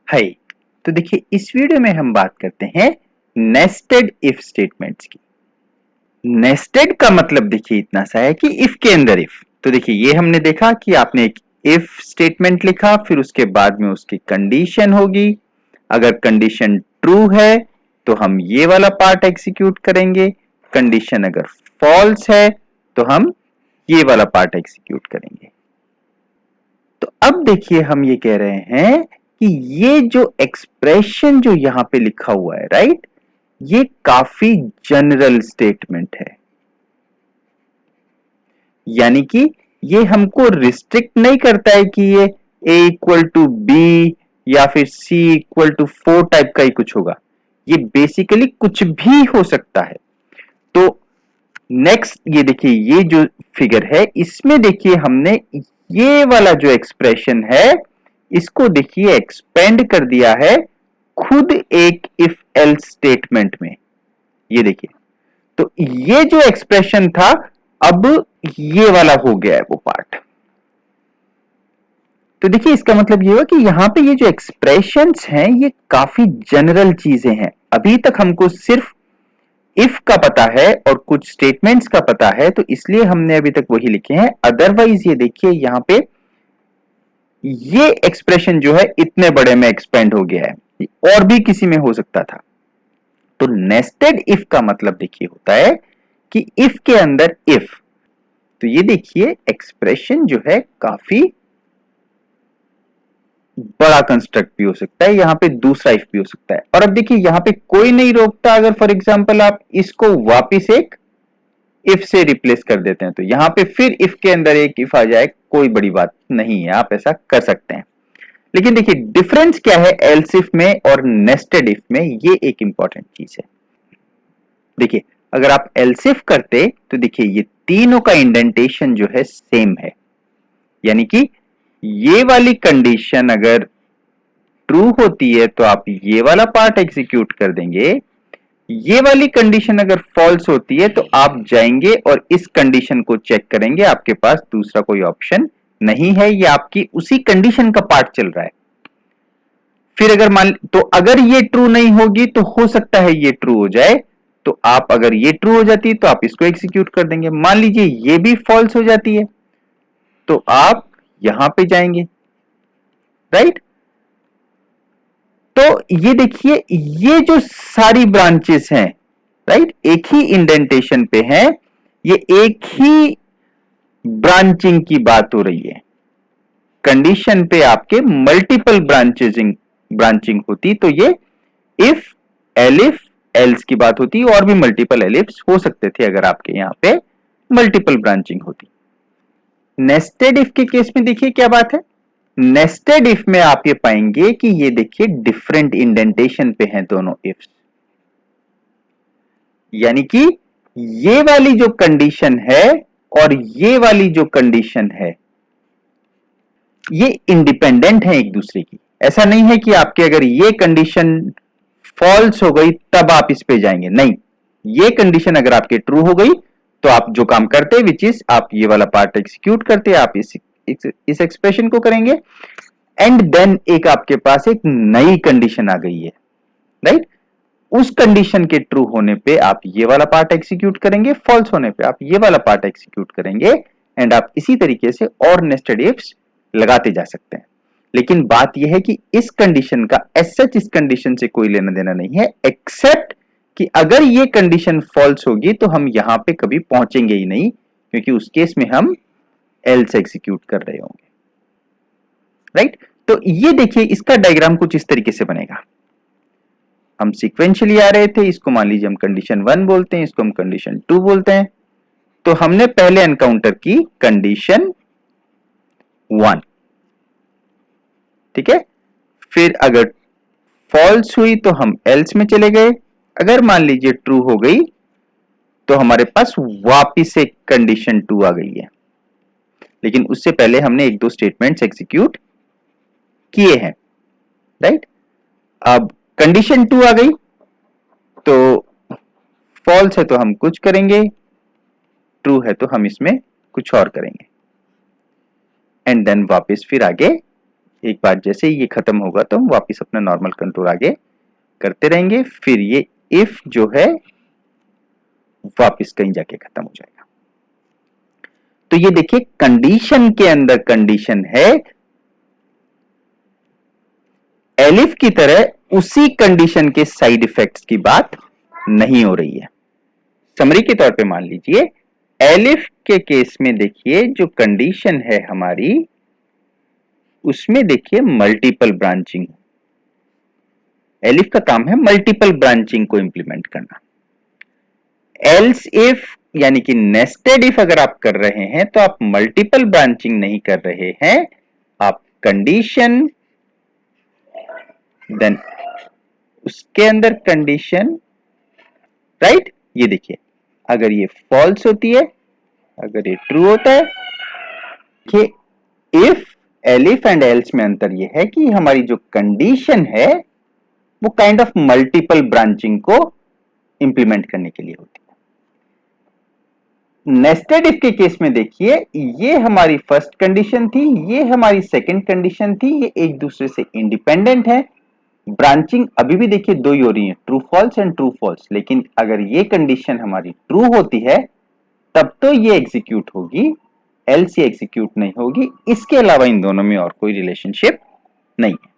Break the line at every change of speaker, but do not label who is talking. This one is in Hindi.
हाय। तो देखिए इस वीडियो में हम बात करते हैं नेस्टेड इफ स्टेटमेंट्स की। नेस्टेड का मतलब देखिए इतना सा है कि इफ के अंदर इफ। तो देखिए ये हमने देखा कि आपने एक इफ स्टेटमेंट लिखा, फिर उसके बाद में उसकी कंडीशन होगी। अगर कंडीशन ट्रू है तो हम ये वाला पार्ट एग्जीक्यूट करेंगे, कंडीशन अगर फॉल्स है तो हम ये वाला पार्ट एग्जीक्यूट करेंगे। तो अब देखिए हम ये कह रहे हैं कि ये जो एक्सप्रेशन जो यहां पे लिखा हुआ है, राइट, ये काफी जनरल स्टेटमेंट है। यानी कि ये हमको रिस्ट्रिक्ट नहीं करता है कि ये a इक्वल टू बी या फिर c इक्वल टू 4 टाइप का ही कुछ होगा। ये बेसिकली कुछ भी हो सकता है। तो नेक्स्ट ये देखिए ये जो फिगर है इसमें देखिए हमने ये वाला जो एक्सप्रेशन है इसको देखिए एक्सपेंड कर दिया है खुद एक इफ एल्स स्टेटमेंट में। ये देखिए, तो ये जो एक्सप्रेशन था अब ये वाला हो गया है वो पार्ट। तो देखिए इसका मतलब ये हुआ कि यहां पे ये जो एक्सप्रेशंस हैं ये काफी जनरल चीजें हैं। अभी तक हमको सिर्फ इफ का पता है और कुछ स्टेटमेंट्स का पता है, तो इसलिए हमने अभी तक वही लिखे हैं। अदरवाइज ये देखिए यहां पे ये एक्सप्रेशन जो है इतने बड़े में एक्सपेंड हो गया है, और भी किसी में हो सकता था। तो नेस्टेड इफ का मतलब देखिए होता है कि इफ के अंदर इफ। तो ये देखिए एक्सप्रेशन जो है काफी बड़ा कंस्ट्रक्ट भी हो सकता है, यहां पे दूसरा इफ भी हो सकता है। और अब देखिए यहां पे कोई नहीं रोकता, अगर फॉर एग्जांपल आप इसको वापिस एक इफ से रिप्लेस कर देते हैं तो यहां पे फिर इफ के अंदर एक इफ आ जाए, कोई बड़ी बात नहीं है, आप ऐसा कर सकते हैं। लेकिन देखिए डिफरेंस क्या है एल्स इफ में और नेस्टेड इफ में, ये एक इंपॉर्टेंट चीज है। देखिए अगर आप एल्स इफ करते तो देखिए ये तीनों का इंडेंटेशन जो है सेम है। यानी कि ये वाली कंडीशन अगर ट्रू होती है तो आप ये वाला पार्ट एग्जीक्यूट कर देंगे, ये वाली कंडीशन अगर फॉल्स होती है तो आप जाएंगे और इस कंडीशन को चेक करेंगे। आपके पास दूसरा कोई ऑप्शन नहीं है, ये आपकी उसी कंडीशन का पार्ट चल रहा है। फिर अगर मान तो अगर ये ट्रू नहीं होगी तो हो सकता है ये ट्रू हो जाए, तो आप अगर ये ट्रू हो जाती है तो आप इसको एग्जीक्यूट कर देंगे। मान लीजिए ये भी फॉल्स हो जाती है तो आप यहां पे जाएंगे, राइट। तो ये देखिए ये जो सारी ब्रांचेस हैं, राइट, एक ही इंडेंटेशन पे हैं, ये एक ही ब्रांचिंग की बात हो रही है। कंडीशन पे आपके मल्टीपल ब्रांचिंग होती तो ये इफ एलिफ एल्स की बात होती, और भी मल्टीपल एलिफ्स हो सकते थे अगर आपके यहां पे मल्टीपल ब्रांचिंग होती। नेस्टेड इफ के केस में देखिए क्या बात है। नेस्टेड इफ में आप ये पाएंगे कि ये देखिए डिफरेंट इंडेंटेशन पे हैं दोनों इफ्स। यानी कि ये वाली जो कंडीशन है और ये वाली जो कंडीशन है ये इंडिपेंडेंट है एक दूसरे की। ऐसा नहीं है कि आपके अगर ये कंडीशन फॉल्स हो गई तब आप इस पे जाएंगे, नहीं। ये कंडीशन अगर आपके ट्रू हो गई तो आप जो काम करते विच इज आप ये वाला पार्ट एग्जीक्यूट करते, आप इस एक्सप्रेशन को करेंगे, एंड देन एक आपके पास एक नई कंडीशन आ गई है, राइट। उस कंडीशन के ट्रू होने पे आप ये वाला पार्ट एग्जीक्यूट करेंगे, फॉल्स होने पे आप ये वाला पार्ट एग्जीक्यूट करेंगे, एंड आप इसी तरीके से और नेस्टेड इफ्स लगाते जा सकते हैं। लेकिन बात यह है कि इस कंडीशन का एज सच इस कंडीशन से कोई लेना देना नहीं है, एक्सेप्ट कि अगर ये कंडीशन फॉल्स होगी तो हम यहां पे कभी पहुंचेंगे ही नहीं, क्योंकि उस केस में हम एल्स एग्जीक्यूट कर रहे होंगे, राइट। तो ये देखिए इसका डायग्राम कुछ इस तरीके से बनेगा। हम सीक्वेंशियली आ रहे थे, इसको मान लीजिए हम कंडीशन 1 बोलते हैं, इसको हम कंडीशन 2 बोलते हैं। तो हमने पहले एनकाउंटर की कंडीशन 1, ठीक है। फिर अगर फॉल्स हुई तो हम एल्स में चले गए, अगर मान लीजिए ट्रू हो गई तो हमारे पास वापिस एक कंडीशन 2 आ गई है। लेकिन उससे पहले हमने एक दो स्टेटमेंट्स एग्जीक्यूट किए हैं, राइट। अब कंडीशन 2 आ गई तो फॉल्स है तो हम कुछ करेंगे, ट्रू है तो हम इसमें कुछ और करेंगे, एंड देन वापस फिर आगे एक बार जैसे ही ये खत्म होगा तो हम वापस अपना नॉर्मल कंट्रोल आगे करते रहेंगे, फिर ये इफ जो है वापस कहीं जाके खत्म हो जाएगा। तो ये देखिए कंडीशन के अंदर कंडीशन है, एलिफ की तरह उसी कंडीशन के साइड इफेक्ट्स की बात नहीं हो रही है। समरी के तौर पे मान लीजिए एलिफ के केस में देखिए जो कंडीशन है हमारी, उसमें देखिए मल्टीपल ब्रांचिंग, एलिफ का काम है मल्टीपल ब्रांचिंग को इंप्लीमेंट करना। एल्स इफ यानी कि नेस्टेड इफ अगर आप कर रहे हैं तो आप मल्टीपल ब्रांचिंग नहीं कर रहे हैं, आप कंडीशन देन उसके अंदर कंडीशन, राइट। ये देखिए अगर ये फॉल्स होती है, अगर ये ट्रू होता है कि इफ, एलिफ एंड एल्स में अंतर ये है कि हमारी जो कंडीशन है वो काइंड ऑफ मल्टीपल ब्रांचिंग को इंप्लीमेंट करने के लिए होती है। नेस्टेड इफ के केस में देखिए ये हमारी फर्स्ट कंडीशन थी, ये हमारी सेकंड कंडीशन थी, ये एक दूसरे से इंडिपेंडेंट है। ब्रांचिंग अभी भी देखिए दो ही हो रही है, true false and true false, लेकिन अगर ये कंडीशन हमारी ट्रू होती है तब तो ये एग्जीक्यूट होगी, एल्स ये एग्जीक्यूट नहीं होगी। इसके अलावा इन दोनों में और कोई रिलेशनशिप नहीं है।